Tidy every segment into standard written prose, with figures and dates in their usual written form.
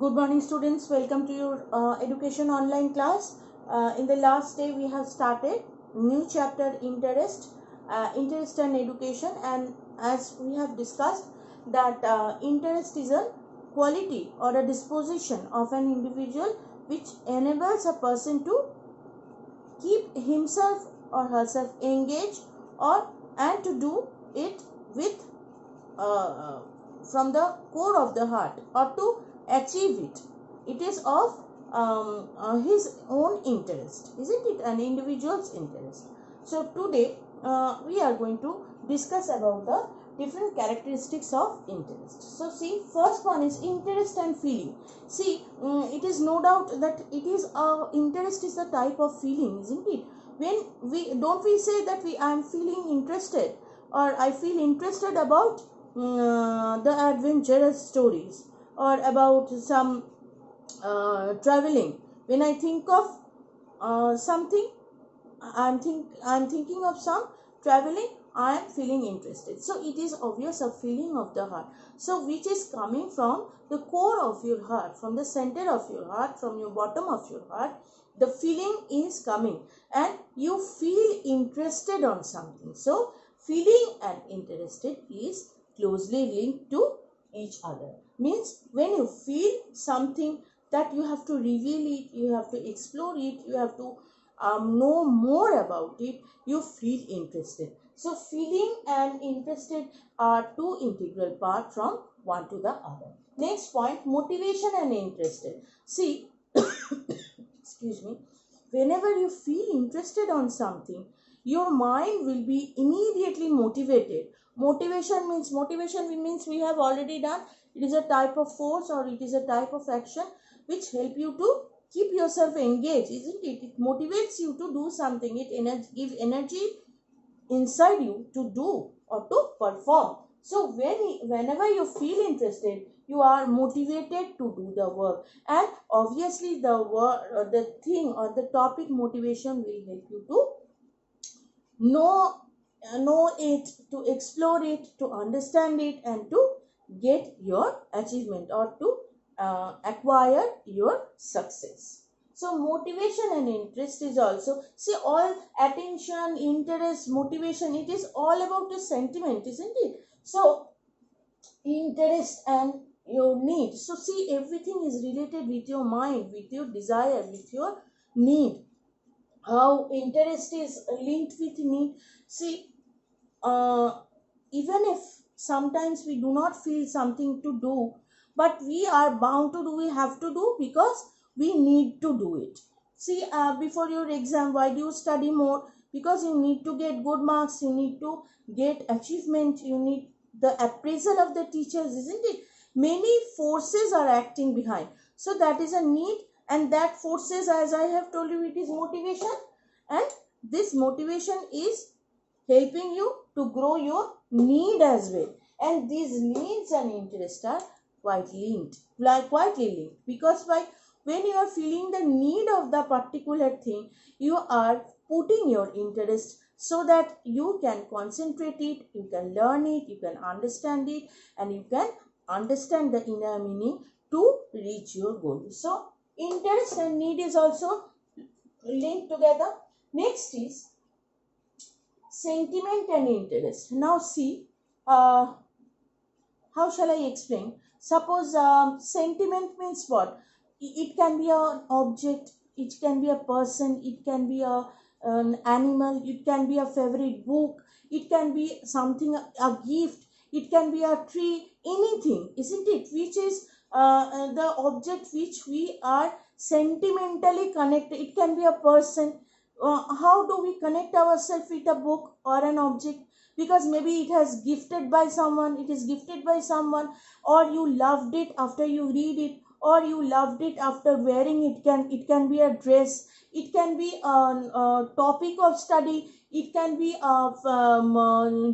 Good morning students, welcome to your education online class. In the last day we have started new chapter interest and education, and as we have discussed that interest is a quality or a disposition of an individual which enables a person to keep himself or herself engaged or and to do it with uh, from the core of the heart or to achieve it. It is of his own interest, isn't it? An individual's interest. So today we are going to discuss about the different characteristics of interest. So see, first one is interest and feeling. See, it is no doubt that it is interest is a type of feeling, isn't it? When we say that I am feeling interested or I feel interested about the adventurous stories or about some traveling. When I think of something, I'm thinking of some traveling, I am feeling interested. So it is obvious a feeling of the heart. So which is coming from the core of your heart, from the center of your heart, from your bottom of your heart. The feeling is coming and you feel interested on something. So feeling and interested is closely linked to each other. Means when you feel something, that you have to reveal it, you have to explore it, you have to know more about it, you feel interested. So feeling and interested are two integral parts from one to the other. Next point, motivation and interested. See, excuse me, whenever you feel interested on something, your mind will be immediately motivated. Motivation means we have already done. It is a type of force or it is a type of action which help you to keep yourself engaged, isn't it? It motivates you to do something. It gives energy inside you to do or to perform. So whenever you feel interested, you are motivated to do the work, and obviously the work or the thing or the topic motivation will help you to know it, to explore it, to understand it, and to get your achievement or to acquire your success. So motivation and interest is also, see, all attention, interest, motivation, it is all about the sentiment, isn't it? So interest and your need, so see, everything is related with your mind, with your desire, with your need. How interest is linked with need. See, uh, even if sometimes we do not feel something to do, but we are bound to do, we have to do because we need to do it. See, before your exam, why do you study more? Because you need to get good marks, you need to get achievement, you need the appraisal of the teachers, isn't it? Many forces are acting behind, so that is a need, and that forces, as I have told you, it is motivation, and this motivation is helping you to grow your need as well. And these needs and interests are quietly linked, because when you are feeling the need of the particular thing, you are putting your interest so that you can concentrate it, you can learn it, you can understand it, and you can understand the inner meaning to reach your goal. So interest and need is also linked together. Next is sentiment and interest. Now see, uh, how shall I explain? Suppose sentiment means what? It can be an object, it can be a person, it can be an animal, it can be a favorite book, it can be something, a gift, it can be a tree, anything, isn't it? Which is the object which we are sentimentally connected. It can be a person. How do we connect ourselves with a book or an object? Because maybe it has gifted by someone, it is gifted by someone, or you loved it after you read it, or you loved it after wearing it. It can be a dress, it can be a topic of study, it can be of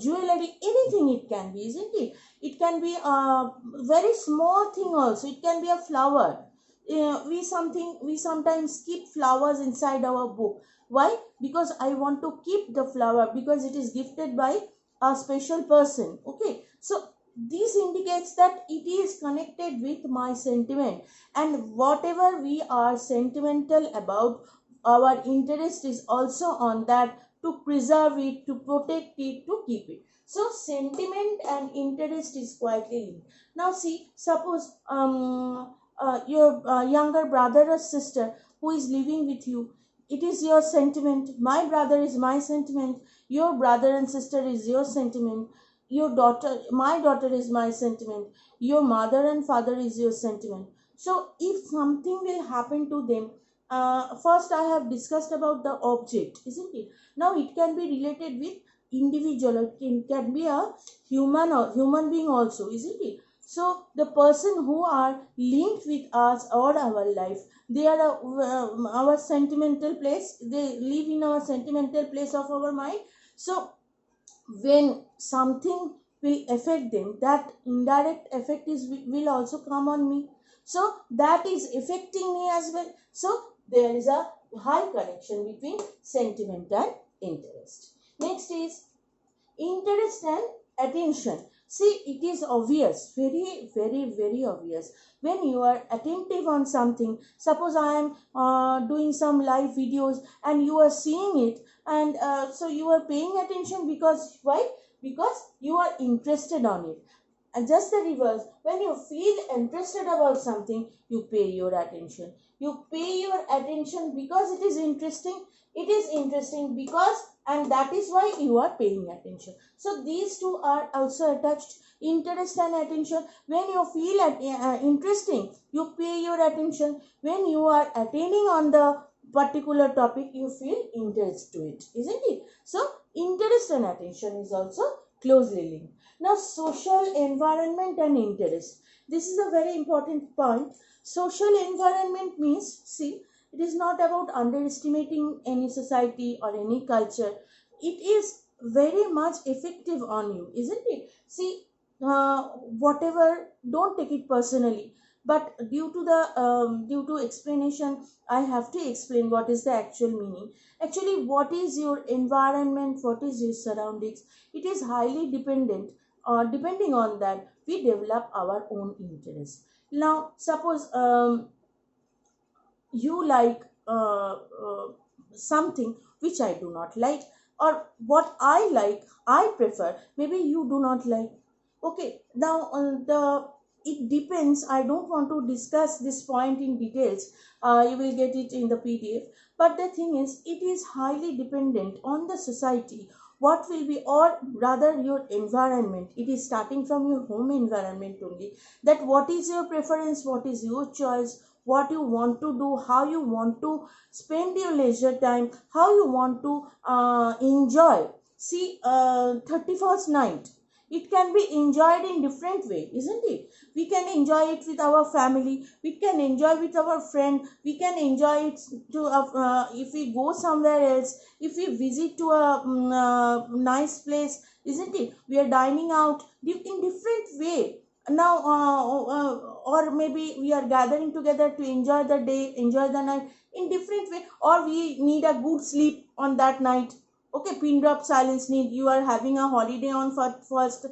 jewelry, anything it can be, isn't it? It can be a very small thing also, it can be a flower. We sometimes keep flowers inside our book. Why? Because I want to keep the flower, because it is gifted by a special person. Okay, so this indicates that it is connected with my sentiment, and whatever we are sentimental about, our interest is also on that, to preserve it, to protect it, to keep it. So sentiment and interest is quietly linked. Now see, suppose your younger brother or sister who is living with you, it is your sentiment. My brother is my sentiment, your brother and sister is your sentiment, your daughter, my daughter is my sentiment, your mother and father is your sentiment. So if something will happen to them, first I have discussed about the object, isn't it? Now it can be related with individual, it can be a human or human being also, isn't it? So the person who are linked with us or our life, they are our sentimental place, they live in our sentimental place of our mind. So when something will affect them, that indirect effect is will also come on me, so that is affecting me as well. So there is a high connection between sentiment and interest. Next is interest and attention. See, it is obvious, very very very obvious, when you are attentive on something. Suppose I am doing some live videos and you are seeing it, and so you are paying attention, because why? Because you are interested on it. And just the reverse, when you feel interested about something, you pay your attention. You pay your attention because it is interesting. It is interesting because, and that is why you are paying attention. So these two are also attached, interest and attention. When you feel interesting, you pay your attention. When you are attending on the particular topic, you feel interest to it, isn't it? So interest and attention is also closely linked. Now social environment and interest, this is a very important point. Social environment means, see, it is not about underestimating any society or any culture. It is very much effective on you, isn't it? See, whatever, don't take it personally, but due to the due to explanation, I have to explain what is the actual meaning. Actually, what is your environment, what is your surroundings, it is highly dependent, depending on that we develop our own interest. Now suppose you like something which I do not like, or what I like, I prefer, maybe you do not like. Okay, now the it depends. I don't want to discuss this point in details. You will get it in the PDF. But the thing is, it is highly dependent on the society. What will be, or rather your environment. It is starting from your home environment only. That what is your preference, what is your choice, what you want to do, how you want to spend your leisure time, how you want to enjoy. See, 31st night, it can be enjoyed in different way, isn't it? We can enjoy it with our family, we can enjoy with our friend, we can enjoy it to if we go somewhere else, if we visit to a nice place, isn't it? We are dining out in different way. Now or maybe we are gathering together to enjoy the day, enjoy the night in different way, or we need a good sleep on that night. Okay, pin drop silence need, you are having a holiday on first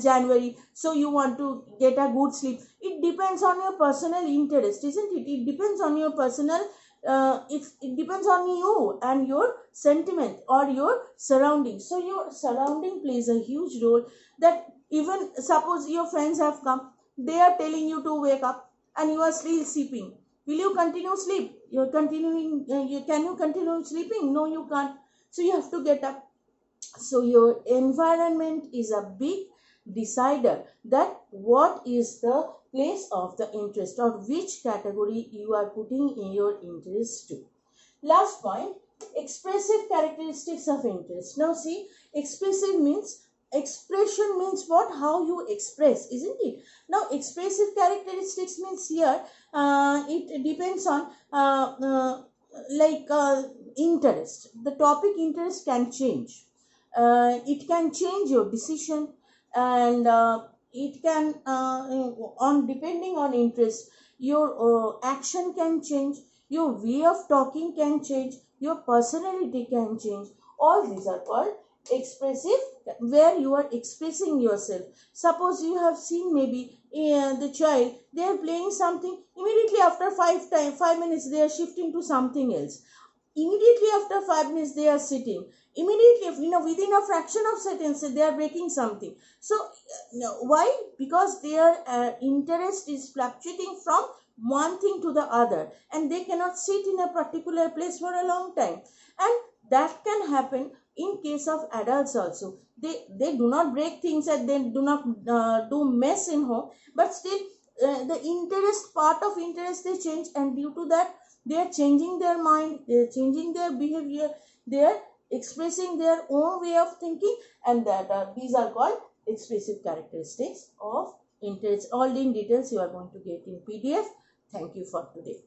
January, so you want to get a good sleep. It depends on your personal interest, isn't it? It depends on your personal it depends on you and your sentiment or your surroundings. So your surrounding plays a huge role. That even suppose your friends have come, they are telling you to wake up and you are still sleeping, will you continue sleep? You're continuing can you continue sleeping? No, you can't. So you have to get up. So your environment is a big decider that what is the place of the interest, or which category you are putting in your interest to. Last point, expressive characteristics of interest. Now see, expressive means, expression means what? How you express, isn't it? Now expressive characteristics means here it depends on interest. The topic interest can change. It can change your decision, and it can on depending on interest, your action can change, your way of talking can change, your personality can change. All these are called expressive, where you are expressing yourself. Suppose you have seen maybe the child, they are playing something, immediately after 5 minutes they are shifting to something else. Immediately after 5 minutes they are sitting. Immediately, within a fraction of seconds they are breaking something. So why? Because their interest is fluctuating from one thing to the other, and they cannot sit in a particular place for a long time. And that can happen in case of adults also. They do not break things and they do not do mess in home, but still the interest, part of interest, they change, and due to that they are changing their mind, they are changing their behavior, they are expressing their own way of thinking, and that these are called expressive characteristics of interest. All in details you are going to get in PDF. Thank you for today.